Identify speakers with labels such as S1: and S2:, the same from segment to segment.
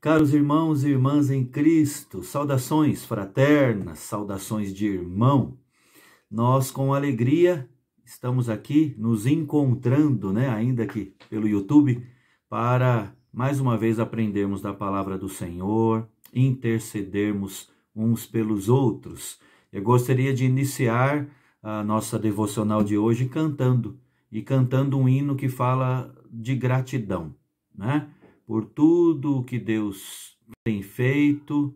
S1: Caros irmãos e irmãs em Cristo, saudações fraternas, saudações de irmão. Nós com alegria estamos aqui nos encontrando, ainda que pelo YouTube, para mais uma vez aprendermos da palavra do Senhor, intercedermos uns pelos outros. Eu gostaria de iniciar a nossa devocional de hoje cantando um hino que fala de gratidão, por tudo que Deus tem feito,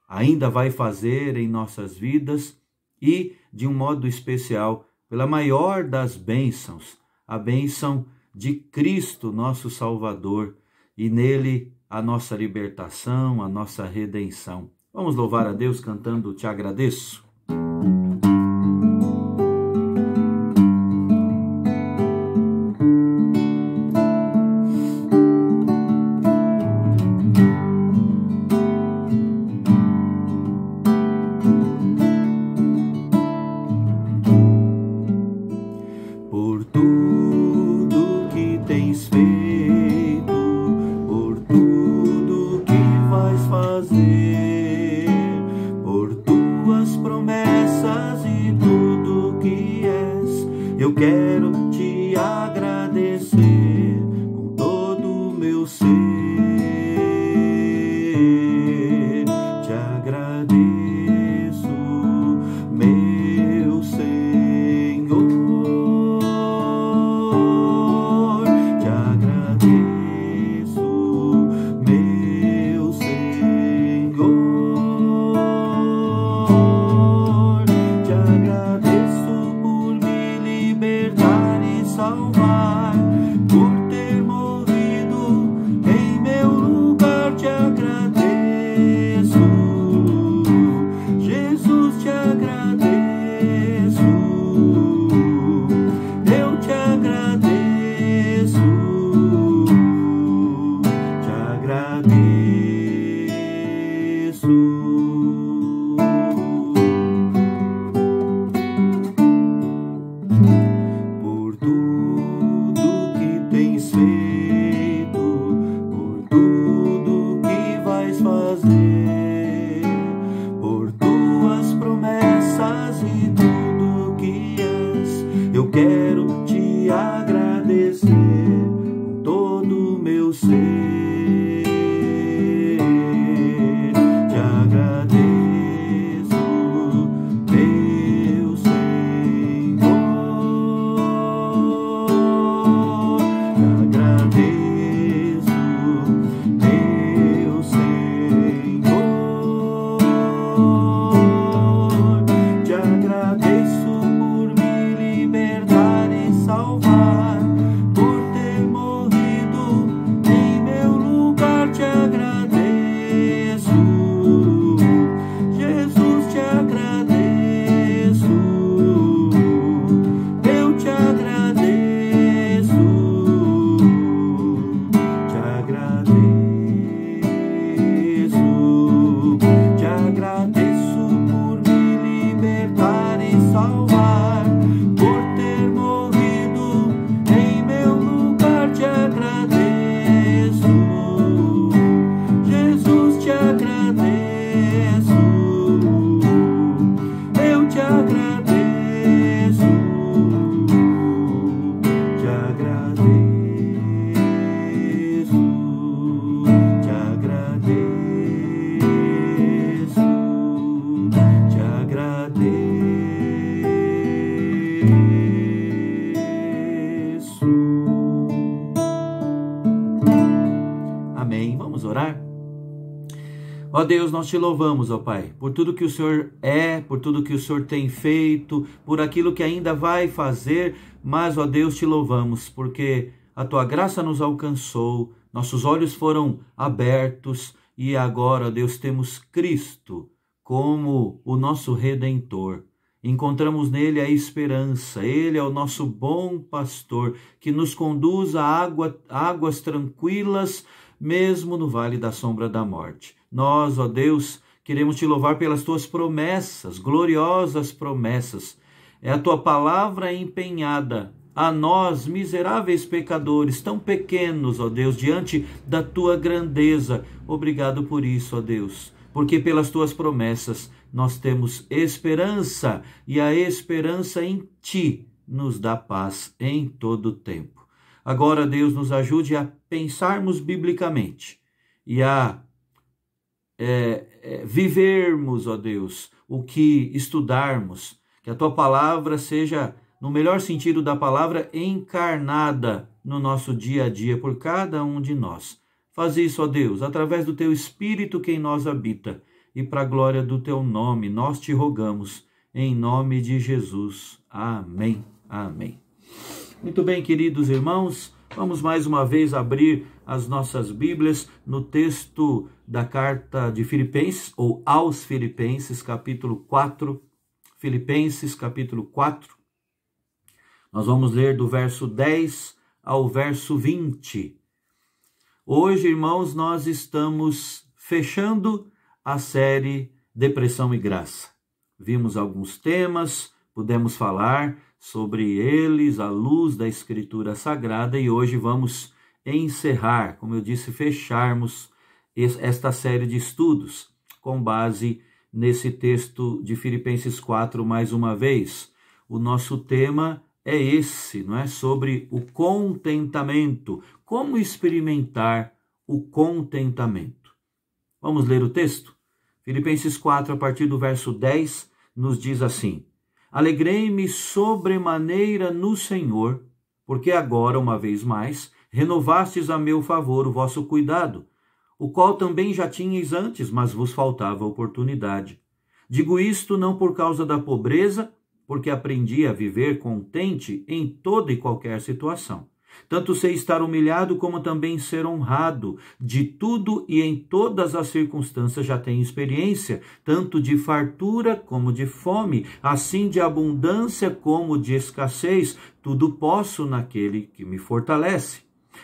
S1: ainda vai fazer em nossas vidas e, de um modo especial, pela maior das bênçãos, a bênção de Cristo, nosso Salvador, e nele a nossa libertação, a nossa redenção. Vamos louvar a Deus cantando Te Agradeço? Por tudo que tens feito, por tudo que vais fazer, por tuas promessas e tudo que és, eu quero te agradecer com todo o meu ser. Te agradeço, meu Senhor. Salvar, por ter morrido em meu lugar, te agradeço, Jesus, te agradeço, eu te agradeço, te agradeço. Por tuas promessas e tudo que és, eu quero te agradecer com todo o meu ser. Te agradeço, meu Senhor. Te agradeço, meu Senhor. Te agradeço por me libertar e salvar, por ter morrido em meu lugar. Te agradeço, Jesus, te agradeço, eu te agradeço, te agradeço. Te agradeço por me libertar e salvar, por ter morrido em meu lugar. Te agradeço, Jesus, te agradeço, eu te agradeço, te agradeço, te agradeço. Te agradeço. Amém. Vamos orar? Ó Deus, nós te louvamos, ó Pai, por tudo que o Senhor é, por tudo que o Senhor tem feito, por aquilo que ainda vai fazer, mas, ó Deus, te louvamos, porque a tua graça nos alcançou, nossos olhos foram abertos e agora, ó Deus, temos Cristo como o nosso Redentor. Encontramos nele a esperança. Ele é o nosso bom pastor que nos conduz a águas tranquilas, mesmo no vale da sombra da morte. Nós, ó Deus, queremos te louvar pelas tuas promessas, gloriosas promessas. É a tua palavra empenhada a nós, miseráveis pecadores, tão pequenos, ó Deus, diante da tua grandeza. Obrigado por isso, ó Deus, porque pelas tuas promessas nós temos esperança, e a esperança em ti nos dá paz em todo o tempo. Agora, Deus, nos ajude a pensarmos biblicamente e a vivermos, ó Deus, o que estudarmos, que a tua palavra seja, no melhor sentido da palavra, encarnada no nosso dia a dia por cada um de nós. Faz isso, ó Deus, através do teu Espírito que em nós habita, e para a glória do teu nome, nós te rogamos, em nome de Jesus. Amém. Amém. Muito bem, queridos irmãos, vamos mais uma vez abrir as nossas Bíblias no texto da carta de Filipenses, ou aos Filipenses, capítulo 4. Filipenses, capítulo 4. Nós vamos ler do verso 10 ao verso 20. Hoje, irmãos, nós estamos fechando a série Depressão e Graça. Vimos alguns temas, pudemos falar sobre eles à luz da Escritura Sagrada, e hoje vamos encerrar, como eu disse, fecharmos esta série de estudos com base nesse texto de Filipenses 4 mais uma vez. O nosso tema é esse, não é? Sobre o contentamento, como experimentar o contentamento. Vamos ler o texto? Filipenses 4, a partir do verso 10, nos diz assim: Alegrei-me sobremaneira no Senhor, porque agora, uma vez mais, renovastes a meu favor o vosso cuidado, o qual também já tinhais antes, mas vos faltava oportunidade. Digo isto não por causa da pobreza, porque aprendi a viver contente em toda e qualquer situação. Tanto sei estar humilhado como também ser honrado. De tudo e em todas as circunstâncias já tenho experiência, tanto de fartura como de fome, assim de abundância como de escassez. Tudo posso naquele que me fortalece.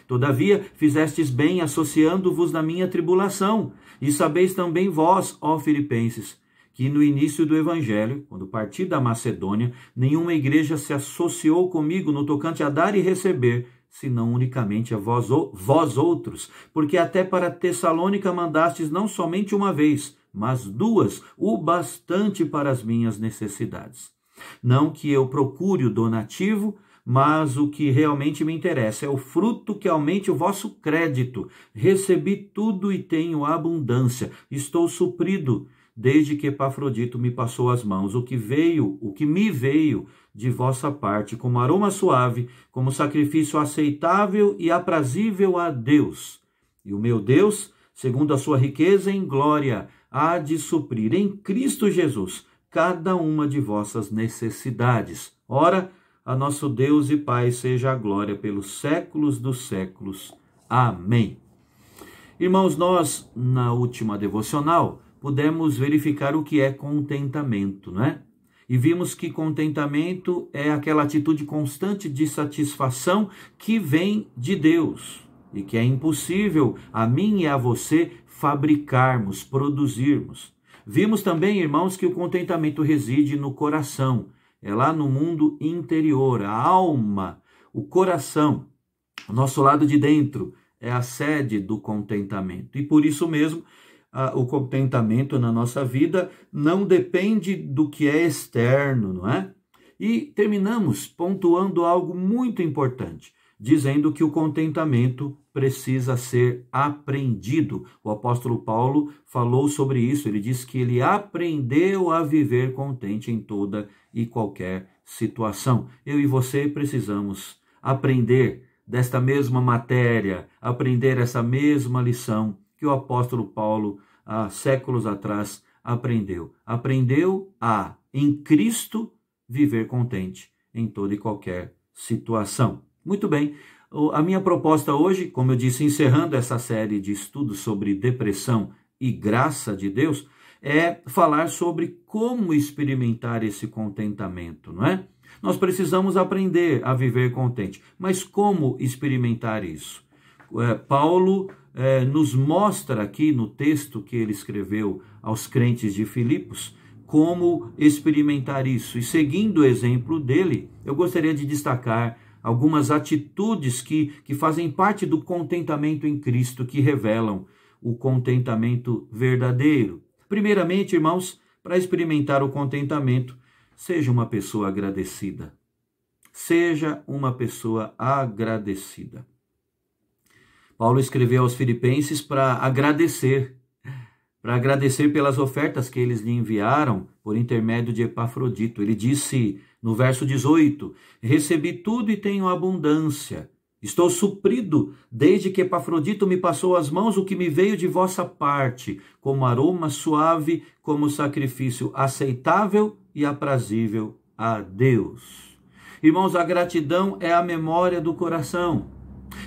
S1: Todavia, fizestes bem associando-vos na minha tribulação. E sabeis também vós, ó Filipenses, que no início do Evangelho, quando parti da Macedônia, nenhuma igreja se associou comigo no tocante a dar e receber, senão unicamente a vós outros, porque até para Tessalônica mandastes não somente uma vez, mas duas, o bastante para as minhas necessidades. Não que eu procure o donativo, mas o que realmente me interessa é o fruto que aumente o vosso crédito. Recebi tudo e tenho abundância, estou suprido, desde que Epafrodito me passou as mãos, o que me veio de vossa parte, como aroma suave, como sacrifício aceitável e aprazível a Deus. E o meu Deus, segundo a sua riqueza em glória, há de suprir em Cristo Jesus cada uma de vossas necessidades. Ora, a nosso Deus e Pai seja a glória pelos séculos dos séculos. Amém. Irmãos, nós, na última devocional, pudemos verificar o que é contentamento, não é? E vimos que contentamento é aquela atitude constante de satisfação que vem de Deus e que é impossível a mim e a você fabricarmos, produzirmos. Vimos também, irmãos, que o contentamento reside no coração, é lá no mundo interior, a alma, o coração, o nosso lado de dentro é a sede do contentamento. E por isso mesmo, o contentamento na nossa vida não depende do que é externo, não é? E terminamos pontuando algo muito importante, dizendo que o contentamento precisa ser aprendido. O apóstolo Paulo falou sobre isso, ele disse que ele aprendeu a viver contente em toda e qualquer situação. Eu e você precisamos aprender desta mesma matéria, aprender essa mesma lição que o apóstolo Paulo, há séculos atrás, aprendeu. Aprendeu a, em Cristo, viver contente em toda e qualquer situação. Muito bem, a minha proposta hoje, como eu disse, encerrando essa série de estudos sobre depressão e graça de Deus, é falar sobre como experimentar esse contentamento, não é? Nós precisamos aprender a viver contente, mas como experimentar isso? Paulo nos mostra aqui no texto que ele escreveu aos crentes de Filipos como experimentar isso. E seguindo o exemplo dele, eu gostaria de destacar algumas atitudes que fazem parte do contentamento em Cristo, que revelam o contentamento verdadeiro. Primeiramente, irmãos, para experimentar o contentamento, seja uma pessoa agradecida. Seja uma pessoa agradecida. Paulo escreveu aos Filipenses para agradecer pelas ofertas que eles lhe enviaram por intermédio de Epafrodito. Ele disse no verso 18, recebi tudo e tenho abundância. Estou suprido, desde que Epafrodito me passou às mãos o que me veio de vossa parte, como aroma suave, como sacrifício aceitável e aprazível a Deus. Irmãos, a gratidão é a memória do coração.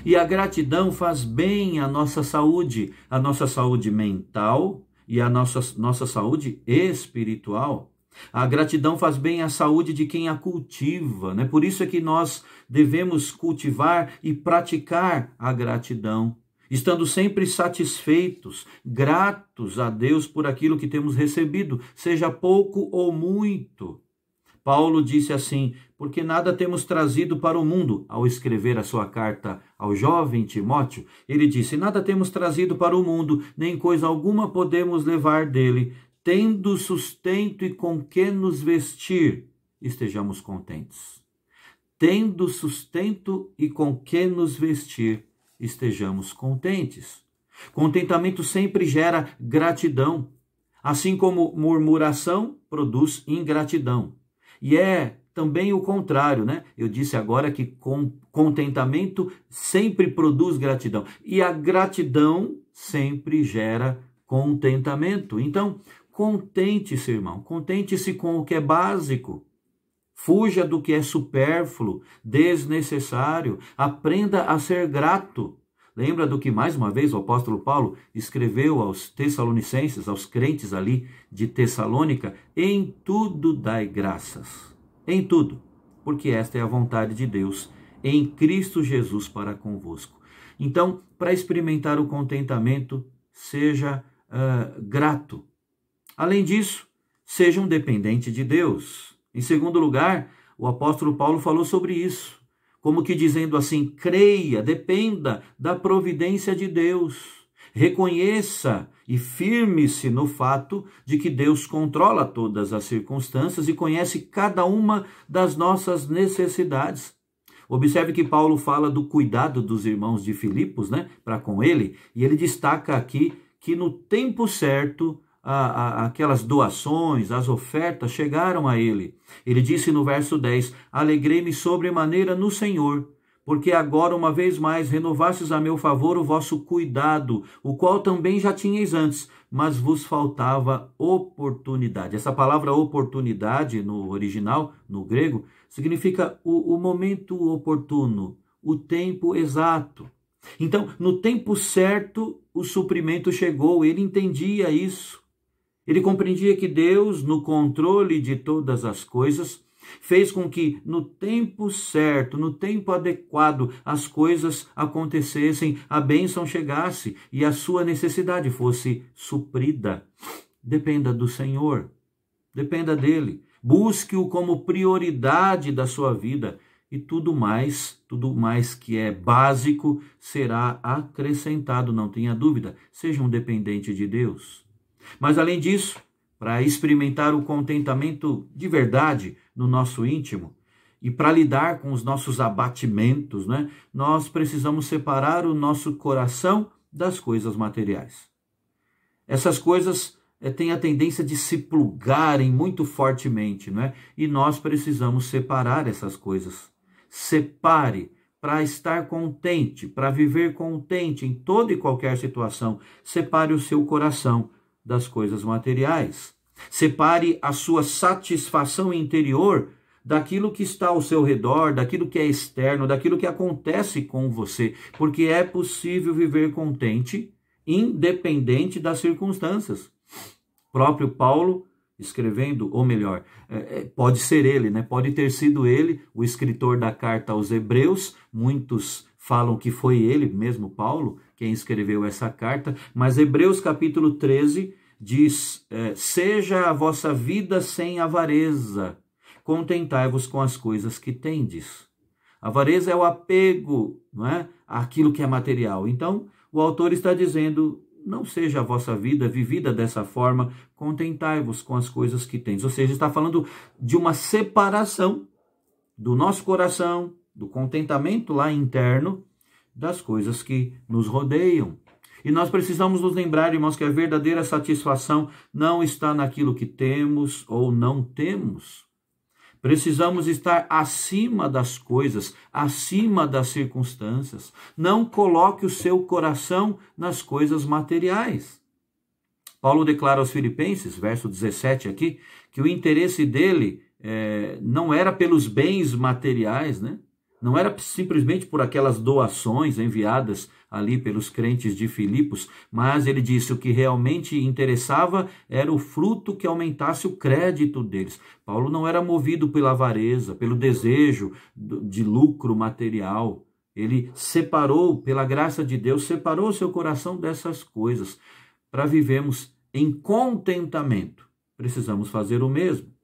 S1: E a gratidão faz bem à nossa saúde mental e à nossa saúde espiritual. A gratidão faz bem à saúde de quem a cultiva, né? Por isso é que nós devemos cultivar e praticar a gratidão, estando sempre satisfeitos, gratos a Deus por aquilo que temos recebido, seja pouco ou muito. Paulo disse assim, porque nada temos trazido para o mundo, ao escrever a sua carta ao jovem Timóteo, ele disse, nada temos trazido para o mundo, nem coisa alguma podemos levar dele, tendo sustento e com que nos vestir, estejamos contentes. Tendo sustento e com que nos vestir, estejamos contentes. Contentamento sempre gera gratidão, assim como murmuração produz ingratidão. E é também o contrário, né? Eu disse agora que contentamento sempre produz gratidão. E a gratidão sempre gera contentamento. Então, contente-se, irmão. Contente-se com o que é básico. Fuja do que é supérfluo, desnecessário. Aprenda a ser grato. Lembra do que, mais uma vez, o apóstolo Paulo escreveu aos Tessalonicenses, aos crentes ali de Tessalônica? Em tudo dai graças. Em tudo. Porque esta é a vontade de Deus em Cristo Jesus para convosco. Então, para experimentar o contentamento, seja grato. Além disso, seja um dependente de Deus. Em segundo lugar, o apóstolo Paulo falou sobre isso. Como que dizendo assim, creia, dependa da providência de Deus. Reconheça e firme-se no fato de que Deus controla todas as circunstâncias e conhece cada uma das nossas necessidades. Observe que Paulo fala do cuidado dos irmãos de Filipos, né, para com ele, e ele destaca aqui que no tempo certo aquelas doações, as ofertas chegaram a ele. Ele disse no verso 10, alegrei-me sobremaneira no Senhor, porque agora uma vez mais renovastes a meu favor o vosso cuidado, o qual também já tinhais antes, mas vos faltava oportunidade. Essa palavra oportunidade no original, no grego, significa o momento oportuno, o tempo exato. Então, no tempo certo, o suprimento chegou, ele entendia isso. Ele compreendia que Deus, no controle de todas as coisas, fez com que no tempo certo, no tempo adequado, as coisas acontecessem, a bênção chegasse e a sua necessidade fosse suprida. Dependa do Senhor, dependa dele. Busque-o como prioridade da sua vida e tudo mais que é básico será acrescentado, não tenha dúvida. Seja um dependente de Deus. Mas além disso, para experimentar o contentamento de verdade no nosso íntimo e para lidar com os nossos abatimentos, né, nós precisamos separar o nosso coração das coisas materiais. Essas coisas têm a tendência de se plugarem muito fortemente, não é? E nós precisamos separar essas coisas. Separe para estar contente, para viver contente em toda e qualquer situação. Separe o seu coração das coisas materiais. Separe a sua satisfação interior daquilo que está ao seu redor, daquilo que é externo, daquilo que acontece com você, porque é possível viver contente, independente das circunstâncias. O próprio Paulo, escrevendo, ou melhor, pode ser ele, né? Pode ter sido ele, o escritor da carta aos Hebreus, muitos falam que foi ele mesmo, Paulo, quem escreveu essa carta, mas Hebreus capítulo 13 diz, seja a vossa vida sem avareza, contentai-vos com as coisas que tendes. Avareza é o apego, não é, àquilo que é material. Então, o autor está dizendo, não seja a vossa vida vivida dessa forma, contentai-vos com as coisas que tens. Ou seja, está falando de uma separação do nosso coração, do contentamento lá interno, das coisas que nos rodeiam. E nós precisamos nos lembrar, irmãos, que a verdadeira satisfação não está naquilo que temos ou não temos. Precisamos estar acima das coisas, acima das circunstâncias. Não coloque o seu coração nas coisas materiais. Paulo declara aos Filipenses, verso 17 aqui, que o interesse dele não era pelos bens materiais, né? Não era simplesmente por aquelas doações enviadas ali pelos crentes de Filipos, mas ele disse o que realmente interessava era o fruto que aumentasse o crédito deles. Paulo não era movido pela avareza, pelo desejo de lucro material. Ele separou, pela graça de Deus, separou seu coração dessas coisas. Para vivermos em contentamento, precisamos fazer o mesmo.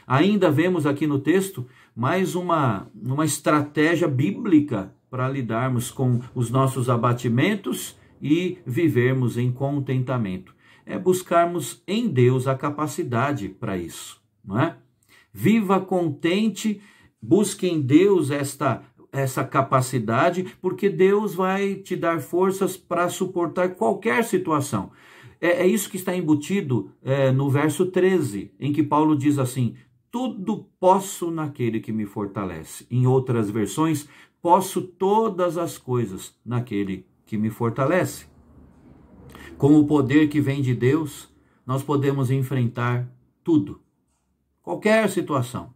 S1: Ainda vemos aqui no texto mais uma estratégia bíblica para lidarmos com os nossos abatimentos e vivermos em contentamento. É buscarmos em Deus a capacidade para isso, não é? Viva contente, busque em Deus essa capacidade, porque Deus vai te dar forças para suportar qualquer situação. É isso que está embutido no verso 13, em que Paulo diz assim, tudo posso naquele que me fortalece. Em outras versões, posso todas as coisas naquele que me fortalece. Com o poder que vem de Deus, nós podemos enfrentar tudo, qualquer situação.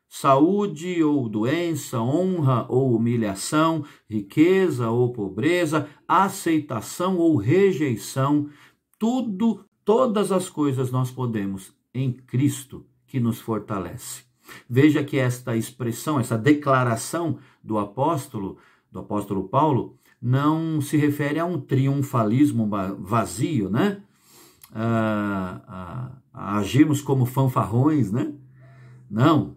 S1: Saúde ou doença, honra ou humilhação, riqueza ou pobreza, aceitação ou rejeição, tudo, todas as coisas nós podemos em Cristo que nos fortalece. Veja que esta expressão, essa declaração do apóstolo Paulo, não se refere a um triunfalismo vazio, né? A agirmos como fanfarrões, né? Não,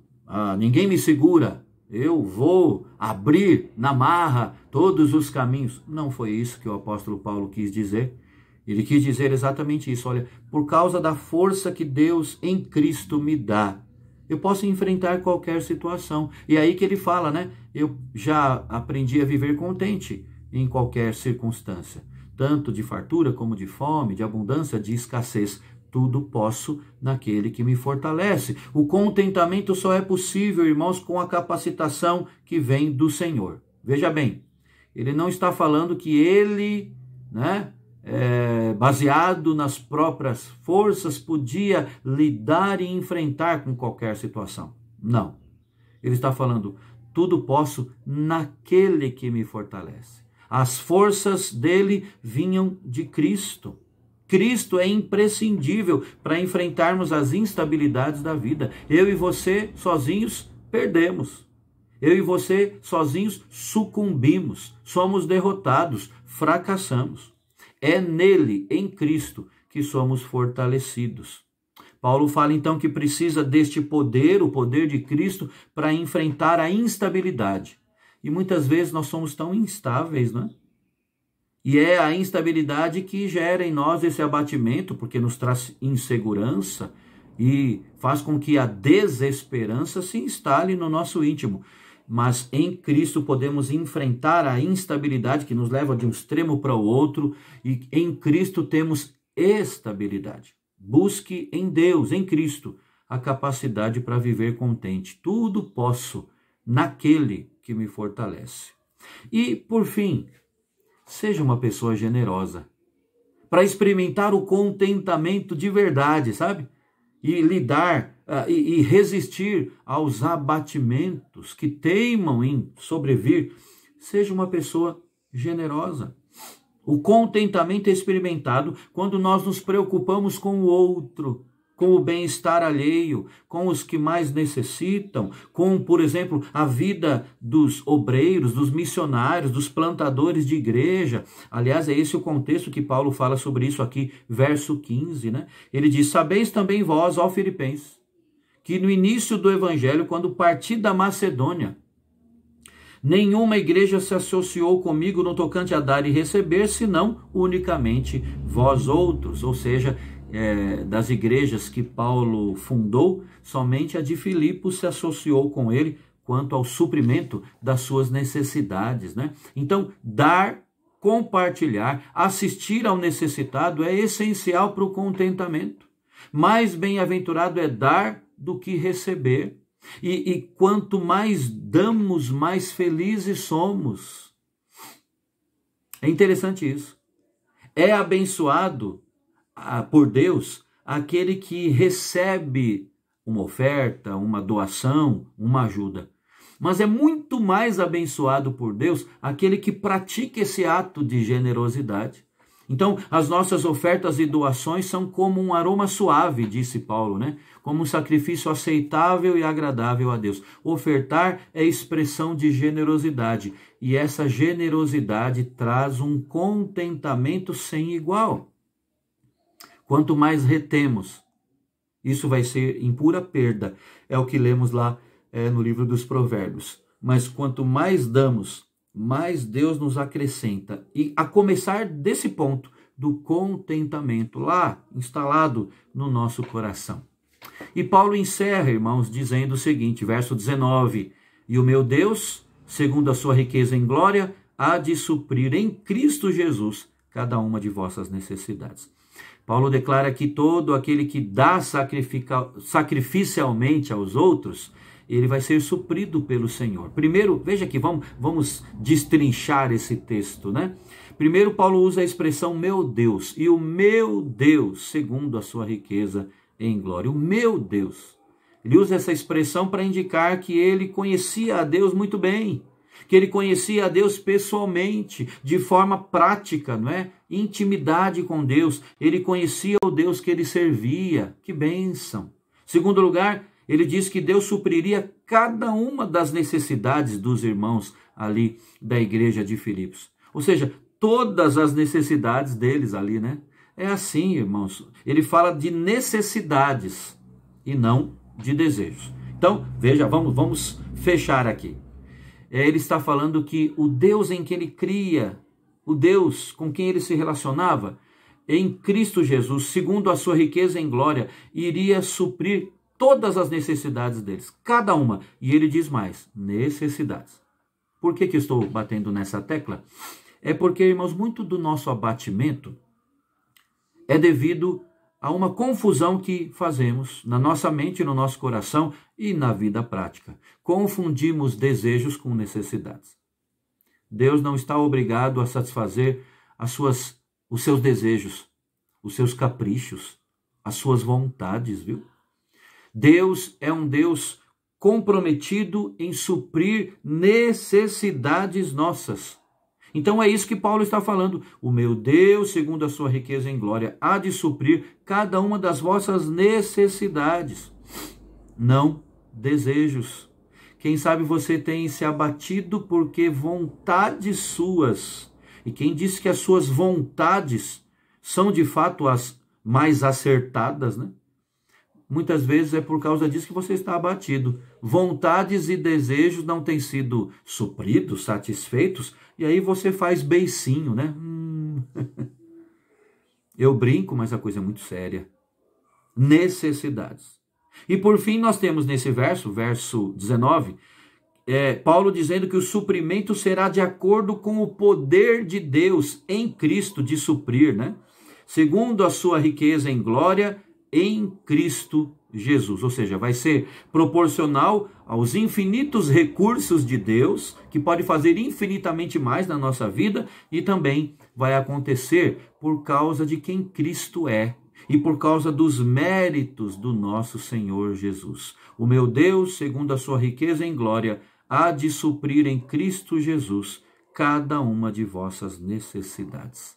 S1: ninguém me segura, eu vou abrir na marra todos os caminhos. Não foi isso que o apóstolo Paulo quis dizer. Ele quis dizer exatamente isso, olha, por causa da força que Deus em Cristo me dá, eu posso enfrentar qualquer situação. E é aí que ele fala, né? Eu já aprendi a viver contente em qualquer circunstância, tanto de fartura como de fome, de abundância, de escassez. Tudo posso naquele que me fortalece. O contentamento só é possível, irmãos, com a capacitação que vem do Senhor. Veja bem, ele não está falando que ele, né, baseado nas próprias forças, podia lidar e enfrentar com qualquer situação. Não. Ele está falando, tudo posso naquele que me fortalece. As forças dele vinham de Cristo. Cristo é imprescindível para enfrentarmos as instabilidades da vida. Eu e você sozinhos perdemos. Eu e você sozinhos sucumbimos, somos derrotados, fracassamos. É nele, em Cristo, que somos fortalecidos. Paulo fala então que precisa deste poder, o poder de Cristo, para enfrentar a instabilidade. E muitas vezes nós somos tão instáveis, não é? E é a instabilidade que gera em nós esse abatimento, porque nos traz insegurança e faz com que a desesperança se instale no nosso íntimo. Mas em Cristo podemos enfrentar a instabilidade que nos leva de um extremo para o outro, e em Cristo temos estabilidade. Busque em Deus, em Cristo, a capacidade para viver contente. Tudo posso naquele que me fortalece. E, por fim, seja uma pessoa generosa, para experimentar o contentamento de verdade, sabe? E lidar e resistir aos abatimentos que teimam em sobrevir. Seja uma pessoa generosa. O contentamento é experimentado quando nós nos preocupamos com o outro, com o bem-estar alheio, com os que mais necessitam, com, por exemplo, a vida dos obreiros, dos missionários, dos plantadores de igreja. Aliás, é esse o contexto que Paulo fala sobre isso aqui, verso 15, né? Ele diz, sabeis também vós, ó Filipenses, que no início do evangelho, quando parti da Macedônia, Nenhuma igreja se associou comigo no tocante a dar e receber, senão unicamente vós outros. Ou seja, das igrejas que Paulo fundou, somente a de Filipos se associou com ele quanto ao suprimento das suas necessidades, né? Então, dar, compartilhar, assistir ao necessitado é essencial para o contentamento. Mais bem-aventurado é dar do que receber. E quanto mais damos, mais felizes somos. É interessante isso. É abençoado por Deus aquele que recebe uma oferta, uma doação, uma ajuda. Mas é muito mais abençoado por Deus aquele que pratica esse ato de generosidade. Então, as nossas ofertas e doações são como um aroma suave, disse Paulo, né? Como um sacrifício aceitável e agradável a Deus. Ofertar é expressão de generosidade, e essa generosidade traz um contentamento sem igual. Quanto mais retemos, isso vai ser em pura perda. É o que lemos lá no livro dos Provérbios. Mas quanto mais damos, mais Deus nos acrescenta. E a começar desse ponto, do contentamento, lá instalado no nosso coração. E Paulo encerra, irmãos, dizendo o seguinte, verso 19: E o meu Deus, segundo a sua riqueza em glória, há de suprir em Cristo Jesus cada uma de vossas necessidades. Paulo declara que todo aquele que dá sacrificialmente aos outros, ele vai ser suprido pelo Senhor. Primeiro, veja aqui, vamos destrinchar esse texto, né? Primeiro, Paulo usa a expressão meu Deus, e o meu Deus, segundo a sua riqueza em glória. O meu Deus. Ele usa essa expressão para indicar que ele conhecia a Deus muito bem, que ele conhecia a Deus pessoalmente, de forma prática, não é? Intimidade com Deus. Ele conhecia o Deus que ele servia. Que bênção. Segundo lugar, ele diz que Deus supriria cada uma das necessidades dos irmãos ali da igreja de Filipos. Ou seja, todas as necessidades deles ali, né? É assim, irmãos. Ele fala de necessidades e não de desejos. Então, veja, vamos fechar aqui. Ele está falando que o Deus em que ele cria, o Deus com quem ele se relacionava, em Cristo Jesus, segundo a sua riqueza em glória, iria suprir todas as necessidades deles, cada uma. E ele diz mais, necessidades. Por que estou batendo nessa tecla? É porque, irmãos, muito do nosso abatimento é devido a uma confusão que fazemos na nossa mente, no nosso coração e na vida prática. Confundimos desejos com necessidades. Deus não está obrigado a satisfazer os seus desejos, os seus caprichos, as suas vontades, viu? Deus é um Deus comprometido em suprir necessidades nossas. Então é isso que Paulo está falando. O meu Deus, segundo a sua riqueza em glória, há de suprir cada uma das vossas necessidades, não desejos. Quem sabe você tem se abatido porque vontades suas, e quem disse que as suas vontades são de fato as mais acertadas, né? Muitas vezes é por causa disso que você está abatido. Vontades e desejos não têm sido supridos, satisfeitos, e aí você faz beicinho, né? Eu brinco, mas a coisa é muito séria. Necessidades. E por fim nós temos nesse verso 19, Paulo dizendo que o suprimento será de acordo com o poder de Deus em Cristo de suprir, né? Segundo a sua riqueza em glória, em Cristo Jesus, ou seja, vai ser proporcional aos infinitos recursos de Deus, que pode fazer infinitamente mais na nossa vida, e também vai acontecer por causa de quem Cristo é e por causa dos méritos do nosso Senhor Jesus. O meu Deus, segundo a sua riqueza em glória, há de suprir em Cristo Jesus cada uma de vossas necessidades.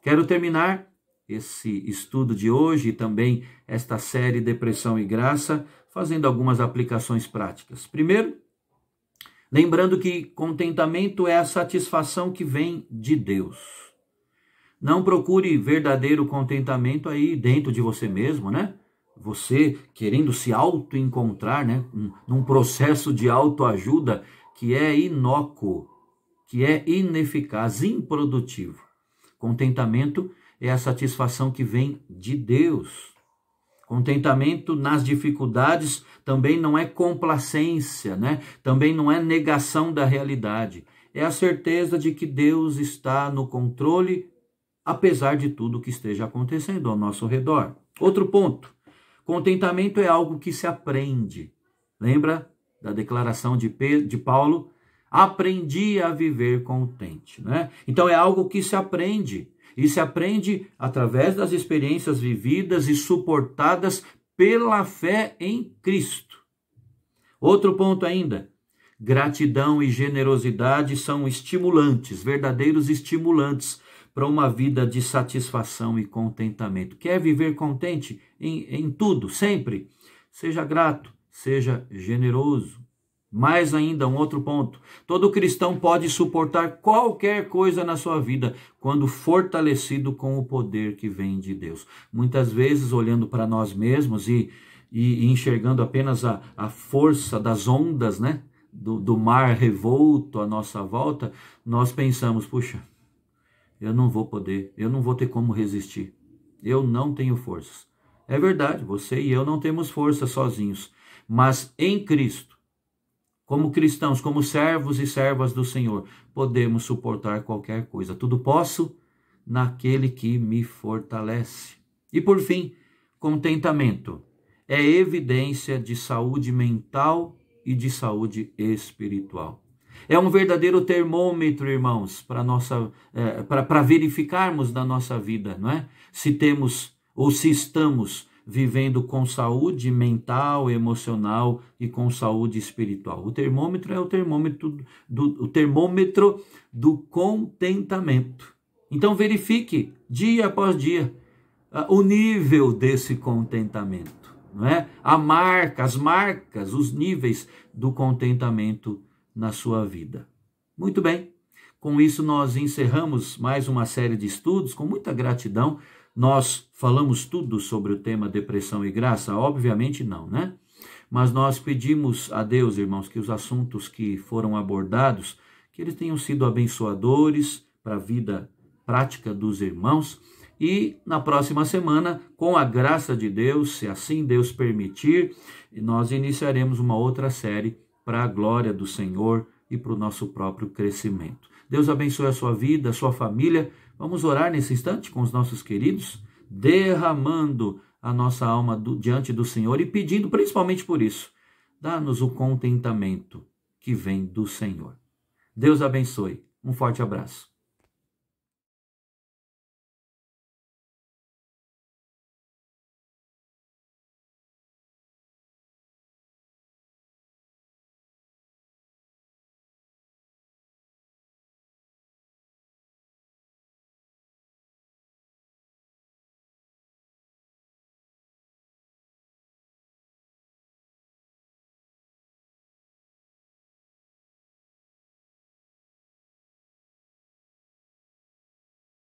S1: Quero terminar esse estudo de hoje e também esta série Depressão e Graça, fazendo algumas aplicações práticas. Primeiro, lembrando que contentamento é a satisfação que vem de Deus. Não procure verdadeiro contentamento aí dentro de você mesmo, né? Você querendo se auto-encontrar, né? Num processo de autoajuda que é inócuo, que é ineficaz, improdutivo. Contentamento é a satisfação que vem de Deus. Contentamento nas dificuldades também não é complacência, né? Também não é negação da realidade. É a certeza de que Deus está no controle, apesar de tudo que esteja acontecendo ao nosso redor. Outro ponto, contentamento é algo que se aprende. Lembra da declaração de Paulo? Aprendi a viver contente, né? Então é algo que se aprende. E se aprende através das experiências vividas e suportadas pela fé em Cristo. Outro ponto ainda, gratidão e generosidade são estimulantes, verdadeiros estimulantes para uma vida de satisfação e contentamento. Quer viver contente em tudo, sempre? Seja grato, seja generoso. Mais ainda, um outro ponto. Todo cristão pode suportar qualquer coisa na sua vida quando fortalecido com o poder que vem de Deus. Muitas vezes, olhando para nós mesmos e enxergando apenas a força das ondas, né? Do mar revolto à nossa volta, nós pensamos, puxa, eu não vou ter como resistir. Eu não tenho forças. É verdade, você e eu não temos força sozinhos, mas em Cristo, como cristãos, como servos e servas do Senhor, podemos suportar qualquer coisa. Tudo posso naquele que me fortalece. E por fim, contentamento é evidência de saúde mental e de saúde espiritual. É um verdadeiro termômetro, irmãos, para verificarmos na nossa vida, não é? Se temos ou se estamos vivendo com saúde mental, emocional e com saúde espiritual. O termômetro é o termômetro do contentamento. Então verifique dia após dia o nível desse contentamento, não é? As marcas, os níveis do contentamento na sua vida. Muito bem. Com isso nós encerramos mais uma série de estudos com muita gratidão. Nós falamos tudo sobre o tema depressão e graça? Obviamente não, né? Mas nós pedimos a Deus, irmãos, que os assuntos que foram abordados, que eles tenham sido abençoadores para a vida prática dos irmãos. E na próxima semana, com a graça de Deus, se assim Deus permitir, nós iniciaremos uma outra série para a glória do Senhor e para o nosso próprio crescimento. Deus abençoe a sua vida, a sua família. Vamos orar nesse instante com os nossos queridos, derramando a nossa alma diante do Senhor e pedindo principalmente por isso, dá-nos o contentamento que vem do Senhor. Deus abençoe. Um forte abraço.